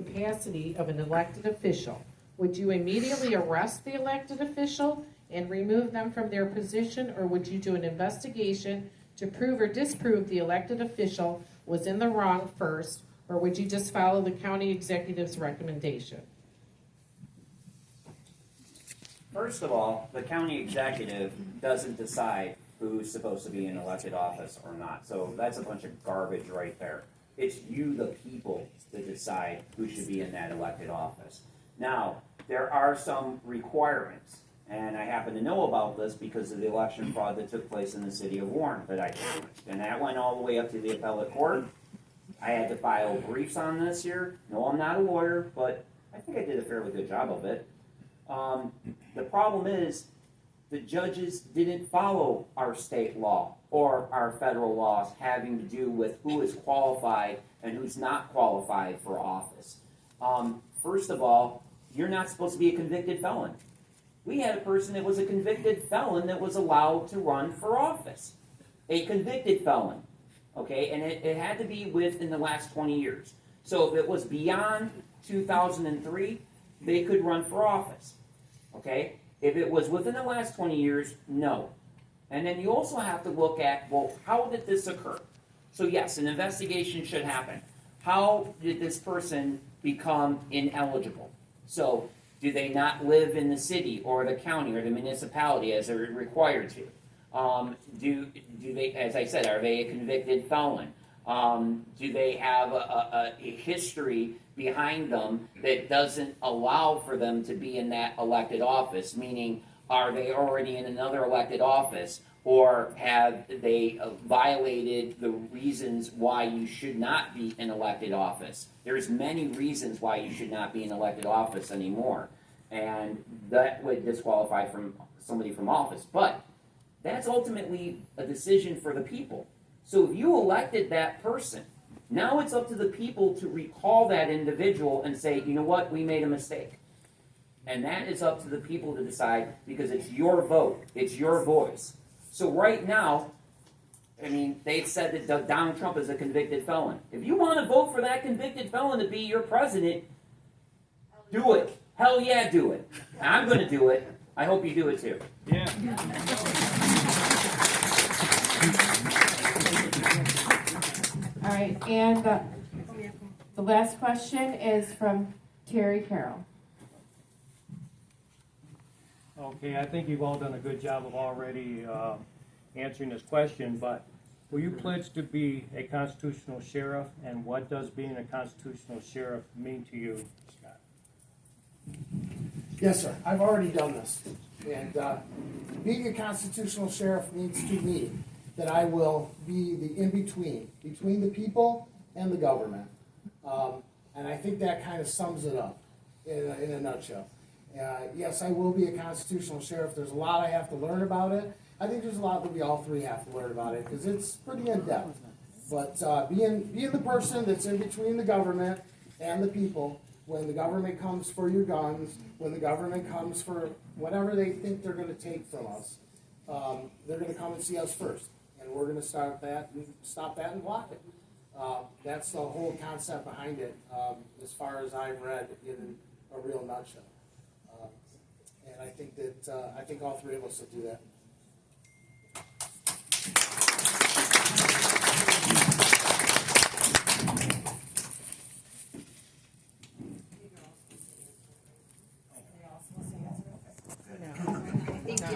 capacity of an elected official, would you immediately arrest the elected official and remove them from their position, or would you do an investigation to prove or disprove the elected official was in the wrong first, or would you just follow the county executive's recommendation? First of all, the county executive doesn't decide who's supposed to be in elected office or not. So that's a bunch of garbage right there. It's you, the people, that decide who should be in that elected office. Now, there are some requirements, and I happen to know about this because of the election fraud that took place in the city of Warren that I challenged. And that went all the way up to the appellate court. I had to file briefs on this here. No, I'm not a lawyer, but I think I did a fairly good job of it. The problem is the judges didn't follow our state law or our federal laws having to do with who is qualified and who's not qualified for office. First of all, you're not supposed to be a convicted felon. We had a person that was a convicted felon that was allowed to run for office. A convicted felon. Okay, and it had to be within the last 20 years. So if it was beyond 2003, they could run for office. Okay, if it was within the last 20 years, no. And then you also have to look at, well, how did this occur? So yes, an investigation should happen. How did this person become ineligible? So do they not live in the city or the county or the municipality as they're required to? Do they, as I said, are they a convicted felon? Do they have a history behind them that doesn't allow for them to be in that elected office? Meaning, are they already in another elected office, or have they violated the reasons why you should not be in elected office? There's many reasons why you should not be in elected office anymore, and that would disqualify from somebody from office. But that's ultimately a decision for the people. So if you elected that person, now it's up to the people to recall that individual and say, you know what, we made a mistake. And that is up to the people to decide, because it's your vote, it's your voice. So right now, I mean, they've said that Donald Trump is a convicted felon. If you want to vote for that convicted felon to be your president, do it. Hell yeah, do it. I'm going to do it. I hope you do it too. Yeah. All right, and the last question is from Terry Carroll. Okay, I think you've all done a good job of already answering this question, but will you pledge to be a constitutional sheriff, and what does being a constitutional sheriff mean to you, Scott? Yes, sir. I've already done this. And being a constitutional sheriff means to me that I will be the in-between, between the people and the government. And I think that kind of sums it up in a nutshell. Yes, I will be a constitutional sheriff. There's a lot I have to learn about it. I think there's a lot that we all three have to learn about it, because it's pretty in-depth. But being the person that's in between the government and the people, when the government comes for your guns, when the government comes for whatever they think they're going to take from us, they're going to come and see us first. And we're going to stop that and block it. That's the whole concept behind it, as far as I've read in a real nutshell. And I think all three of us will do that.